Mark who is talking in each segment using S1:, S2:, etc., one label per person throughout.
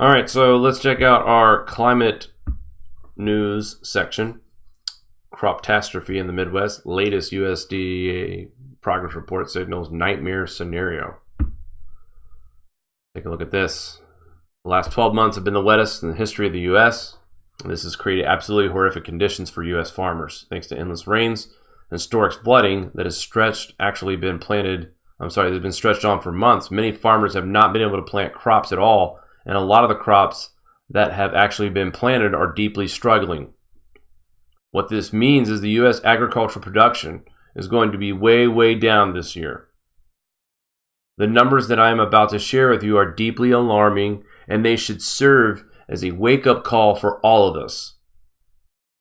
S1: All right, so let's check out our climate news section. Crop-tastrophe in the Midwest. Latest USDA progress report signals nightmare scenario. Take a look at this. The last 12 months have been the wettest in the history of the U.S. This has created absolutely horrific conditions for U.S. farmers, thanks to endless rains and historic flooding that has stretched on for months. Many farmers have not been able to plant crops at all, and a lot of the crops that have actually been planted are deeply struggling. What this means is the U.S. agricultural production is going to be way, way down this year. The numbers that I am about to share with you are deeply alarming, and they should serve as a wake-up call for all of us.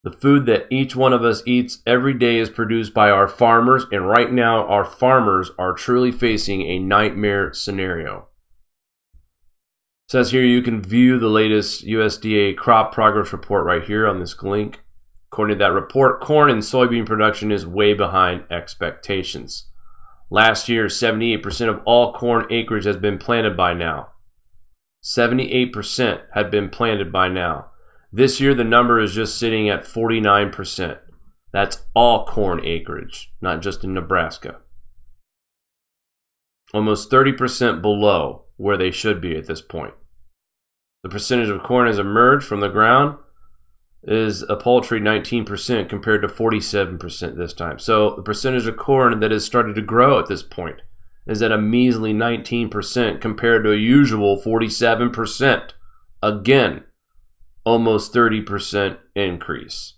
S1: The food that each one of us eats every day is produced by our farmers, and right now our farmers are truly facing a nightmare scenario. It says here you can view the latest USDA crop progress report right here on this link. According to that report, corn and soybean production is way behind expectations. Last year, 78% of all corn acreage has been planted by now. 78% had been planted by now. This year, the number is just sitting at 49%. That's all corn acreage, not just in Nebraska. Almost 30% below where they should be at this point. The percentage of corn has emerged from the ground is a paltry 19% compared to 47% this time. So the percentage of corn that has started to grow at this point is at a measly 19% compared to a usual 47%. Again, almost 30% increase.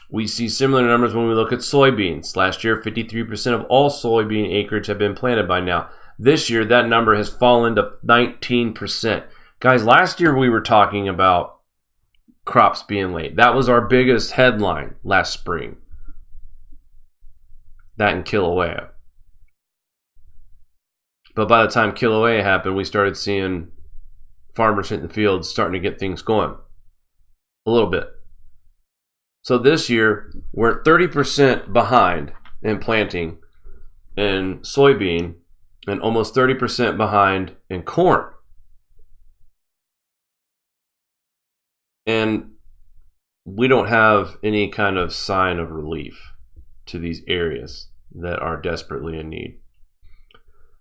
S1: We see similar numbers when we look at soybeans. Last year, 53% of all soybean acreage had been planted by now. This year, that number has fallen to 19%. Guys, last year we were talking about crops being late. That was our biggest headline last spring. That and Kilauea. But by the time Kilauea happened, we started seeing farmers in the fields starting to get things going. A little bit. So this year, we're 30% behind in planting in soybean and almost 30% behind in corn. And we don't have any kind of sign of relief to these areas that are desperately in need.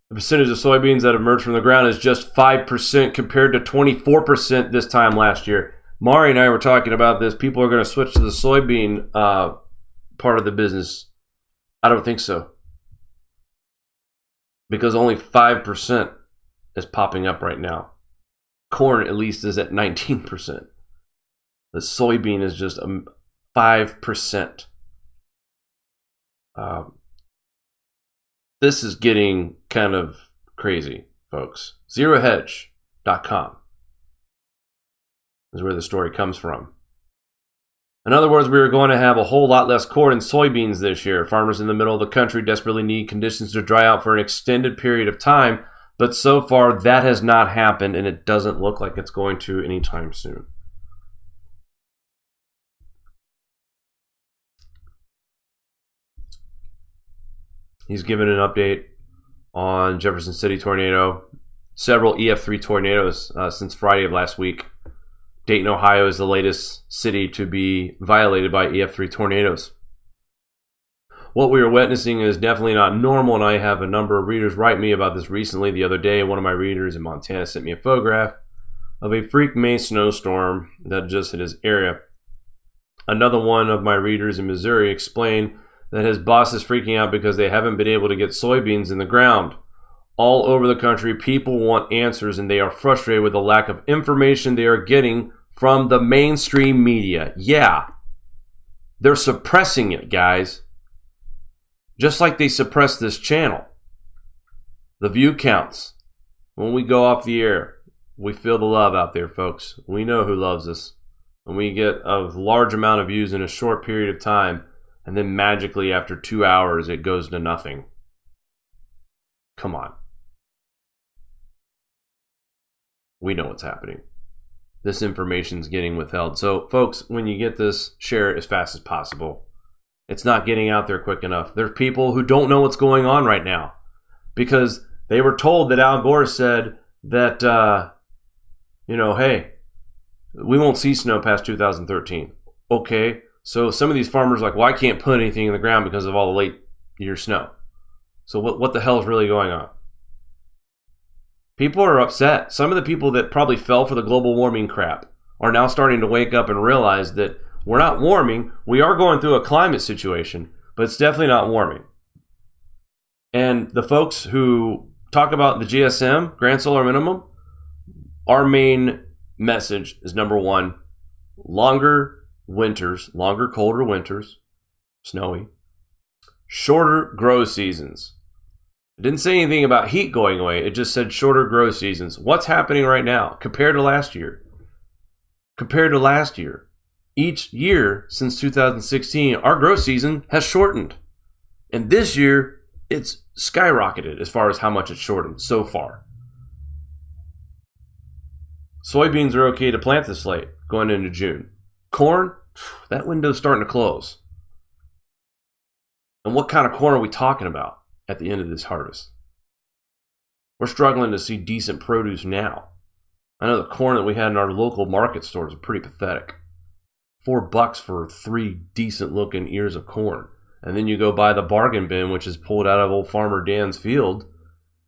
S1: The percentage of soybeans that emerged from the ground is just 5% compared to 24% this time last year. Mari and I were talking about this. People are going to switch to the soybean part of the business. I don't think so. Because only 5% is popping up right now. Corn, at least, is at 19%. The soybean is just 5%. This is getting kind of crazy, folks. ZeroHedge.com is where the story comes from. In other words, we are going to have a whole lot less corn and soybeans this year. Farmers in the middle of the country desperately need conditions to dry out for an extended period of time, but so far that has not happened, and it doesn't look like it's going to anytime soon. He's given an update on Jefferson City tornado. Several EF3 tornadoes since Friday of last week. Dayton, Ohio is the latest city to be violated by EF3 tornadoes. What we are witnessing is definitely not normal, and I have a number of readers write me about this recently. The other day, one of my readers in Montana sent me a photograph of a freak May snowstorm that just hit his area. Another one of my readers in Missouri explained that his boss is freaking out because they haven't been able to get soybeans in the ground. All over the country, people want answers, and they are frustrated with the lack of information they are getting from the mainstream media. Yeah, they're suppressing it, guys. Just like they suppress this channel. The view counts. When we go off the air, we feel the love out there, folks. We know who loves us. And we get a large amount of views in a short period of time, and then magically after 2 hours, it goes to nothing. Come on. We know what's happening. This information is getting withheld. So, folks, when you get this, share it as fast as possible. It's not getting out there quick enough. There's people who don't know what's going on right now because they were told that Al Gore said that hey, we won't see snow past 2013. Okay, so some of these farmers are like, well, I can't put anything in the ground because of all the late year snow. So what the hell is really going on? People are upset. Some of the people that probably fell for the global warming crap are now starting to wake up and realize that we're not warming. We are going through a climate situation, but it's definitely not warming. And the folks who talk about the GSM, Grand Solar Minimum, our main message is number one, longer winters, longer, colder winters, snowy, shorter grow seasons. It didn't say anything about heat going away. It just said shorter grow seasons. What's happening right now compared to last year? Each year since 2016, our grow season has shortened. And this year, it's skyrocketed as far as how much it's shortened so far. Soybeans are okay to plant this late, going into June. Corn, that window's starting to close. And what kind of corn are we talking about at the end of this harvest? We're struggling to see decent produce now. I know the corn that we had in our local market stores are pretty pathetic. $4 for 3 decent looking ears of corn. And then you go buy the bargain bin, which is pulled out of old Farmer Dan's field.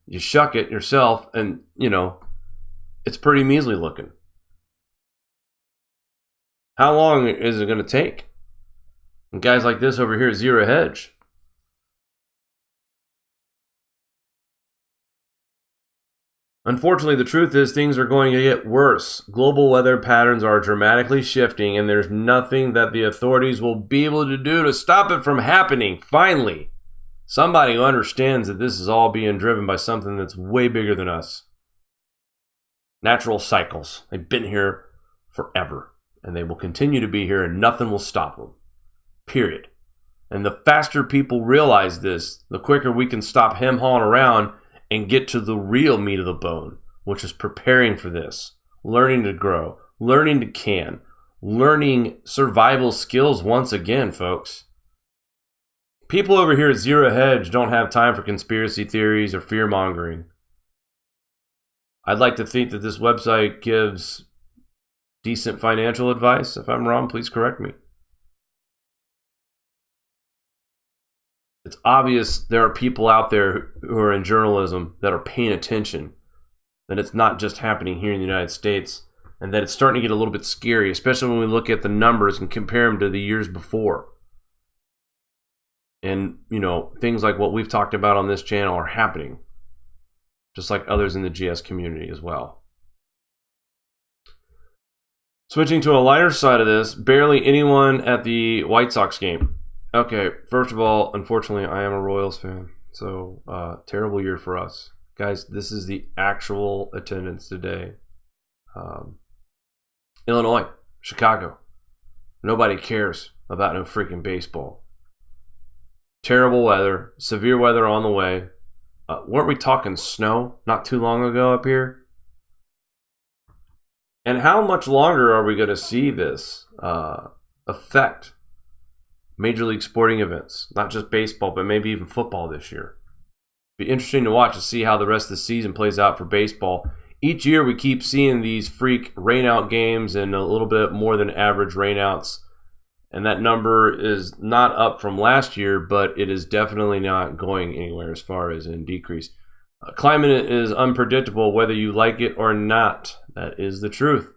S1: You shuck it yourself and, it's pretty measly looking. How long is it going to take? And guys like this over here at Zero Hedge, unfortunately, the truth is things are going to get worse. Global weather patterns are dramatically shifting, and there's nothing that the authorities will be able to do to stop it from happening. Finally, somebody who understands that this is all being driven by something that's way bigger than us. Natural cycles. They've been here forever, and they will continue to be here, and nothing will stop them. Period. And the faster people realize this, the quicker we can stop hem-hawing around and get to the real meat of the bone, which is preparing for this, learning to grow, learning to can, learning survival skills once again, folks. People over here at Zero Hedge don't have time for conspiracy theories or fear-mongering. I'd like to think that this website gives decent financial advice. If I'm wrong, please correct me. It's obvious there are people out there who are in journalism that are paying attention, that it's not just happening here in the United States, and that it's starting to get a little bit scary, especially when we look at the numbers and compare them to the years before. And, things like what we've talked about on this channel are happening, just like others in the GS community as well. Switching to a lighter side of this, barely anyone at the White Sox game. Okay, first of all, unfortunately, I am a Royals fan, so terrible year for us. Guys, this is the actual attendance today. Illinois, Chicago. Nobody cares about no freaking baseball. Terrible weather, severe weather on the way. Weren't we talking snow not too long ago up here? And how much longer are we going to see this affect Major League sporting events? Not just baseball, but maybe even football this year. Be interesting to watch to see how the rest of the season plays out for baseball. Each year we keep seeing these freak rainout games and a little bit more than average rainouts. And that number is not up from last year, but it is definitely not going anywhere as far as in decrease. Climate is unpredictable whether you like it or not. That is the truth.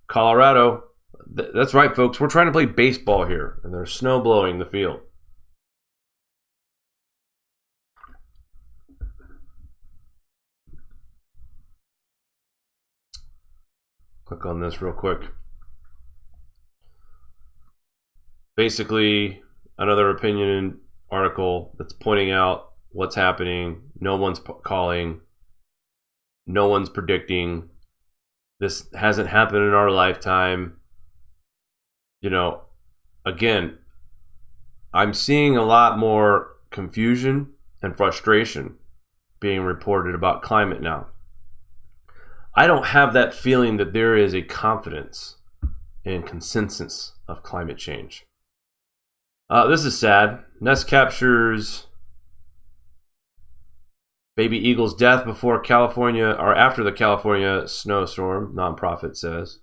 S1: Colorado, that's right, folks. We're trying to play baseball here, and there's snow blowing the field. Click on this real quick. Basically, another opinion article that's pointing out what's happening. No one's calling. No one's predicting. This hasn't happened in our lifetime. Again, I'm seeing a lot more confusion and frustration being reported about climate now. I don't have that feeling that there is a confidence and consensus of climate change. This is sad. Nest captures Baby eagle's death before California or after the California snowstorm, nonprofit says.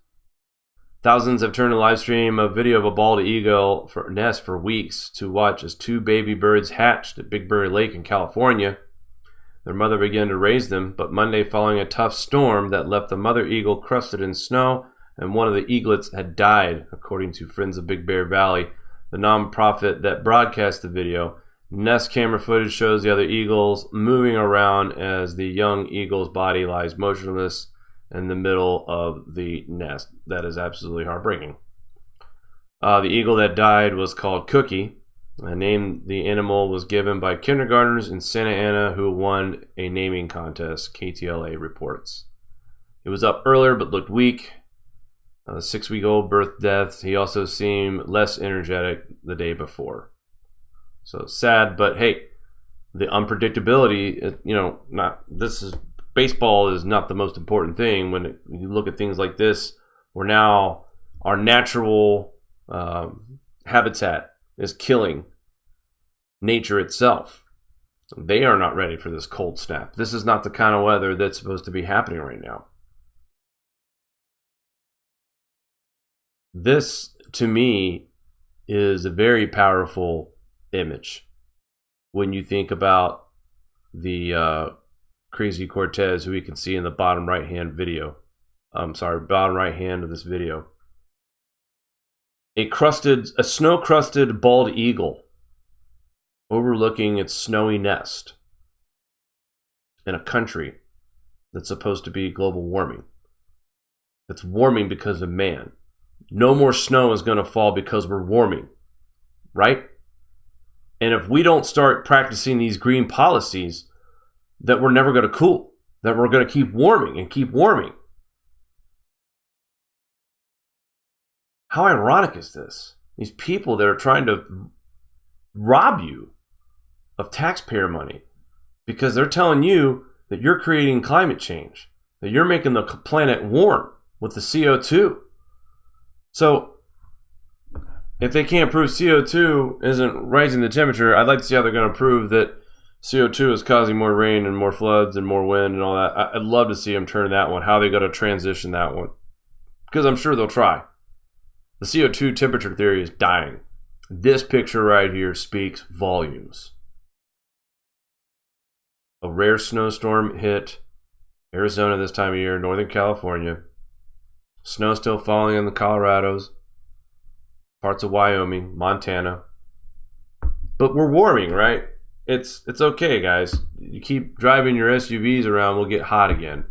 S1: Thousands have turned to live stream a video of a bald eagle nest for weeks to watch as 2 baby birds hatched at Big Bear Lake in California. Their mother began to raise them, but Monday, following a tough storm that left the mother eagle crusted in snow, and one of the eaglets had died, according to Friends of Big Bear Valley, the nonprofit that broadcast the video. Nest camera footage shows the other eagles moving around as the young eagle's body lies motionless in the middle of the nest. That is absolutely heartbreaking. The eagle that died was called Cookie. A name the animal was given by kindergartners in Santa Ana who won a naming contest, KTLA reports. He was up earlier but looked weak. 6-week-old birth death. He also seemed less energetic the day before. So sad, but hey, the unpredictability, baseball is not the most important thing when you look at things like this, where now our natural habitat is killing nature itself. They are not ready for this cold snap. This is not the kind of weather that's supposed to be happening right now. This, to me, is a very powerful image when you think about the Crazy Cortez, who we can see in the bottom right hand of this video. A snow-crusted bald eagle overlooking its snowy nest in a country that's supposed to be global warming. It's warming because of man. No more snow is going to fall because we're warming, right? And if we don't start practicing these green policies, that we're never going to cool, that we're going to keep warming and keep warming. How ironic is this? These people that are trying to rob you of taxpayer money because they're telling you that you're creating climate change, that you're making the planet warm with the CO2. So if they can't prove CO2 isn't rising the temperature, I'd like to see how they're going to prove that CO2 is causing more rain and more floods and more wind and all that. I'd love to see them turn that one, how they got to transition that one. Because I'm sure they'll try. The CO2 temperature theory is dying. This picture right here speaks volumes. A rare snowstorm hit Arizona this time of year, Northern California. Snow still falling in the Colorados, parts of Wyoming, Montana. But we're warming, right? It's okay, guys. You keep driving your SUVs around, we'll get hot again.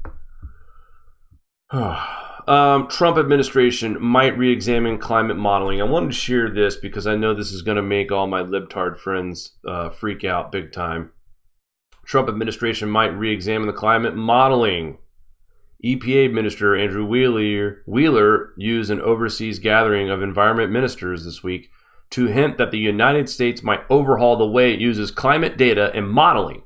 S1: Trump administration might re-examine climate modeling. I wanted to share this because I know this is going to make all my libtard friends freak out big time. Trump administration might re-examine the climate modeling. EPA Minister Andrew Wheeler used an overseas gathering of environment ministers this week to hint that the United States might overhaul the way it uses climate data and modeling.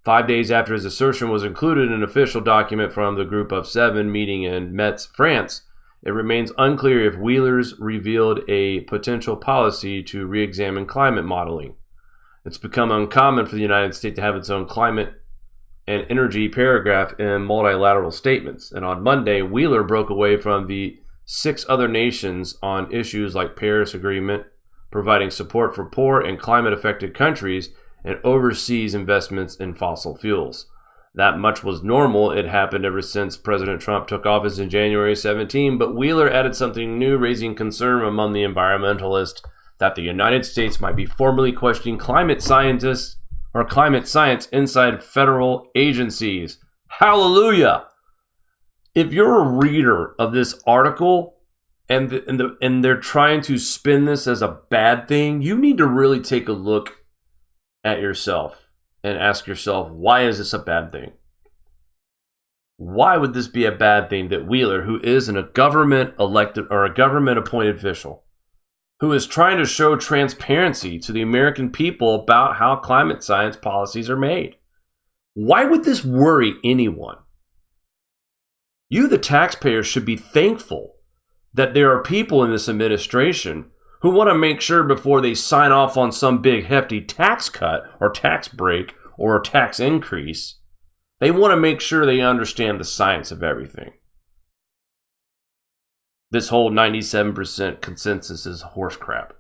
S1: 5 days after his assertion was included in an official document from the Group of Seven meeting in Metz, France, it remains unclear if Wheeler's revealed a potential policy to re-examine climate modeling. It's become uncommon for the United States to have its own climate and energy paragraph in multilateral statements. And on Monday, Wheeler broke away from the 6 other nations on issues like Paris Agreement, providing support for poor and climate-affected countries, and overseas investments in fossil fuels. That much was normal. It happened ever since President Trump took office in January 17, but Wheeler added something new, raising concern among the environmentalists that the United States might be formally questioning climate scientists or climate science inside federal agencies. Hallelujah! If you're a reader of this article and they're trying to spin this as a bad thing, you need to really take a look at yourself and ask yourself, why is this a bad thing? Why would this be a bad thing that Wheeler, who isn't a government elected or a government appointed official, who is trying to show transparency to the American people about how climate science policies are made, why would this worry anyone? You, the taxpayers, should be thankful that there are people in this administration who want to make sure before they sign off on some big hefty tax cut or tax break or tax increase They want to make sure they understand the science of everything. This whole 97% consensus is horse crap.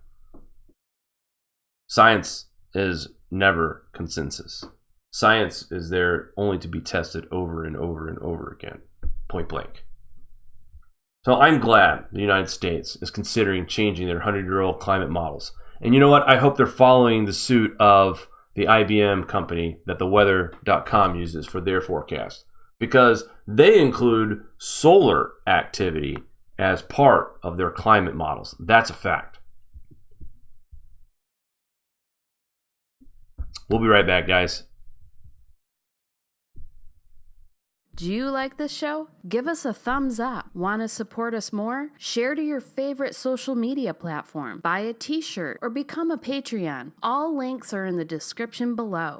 S1: Science is never consensus. Science is there only to be tested over and over and over again, point blank. So I'm glad the United States is considering changing their 100-year-old climate models. And you know what? I hope they're following the suit of the IBM company that the weather.com uses for their forecast, because they include solar activity as part of their climate models. That's a fact. We'll be right back, guys.
S2: Do you like this show? Give us a thumbs up. Want to support us more? Share to your favorite social media platform, buy a t-shirt, or become a Patreon. All links are in the description below.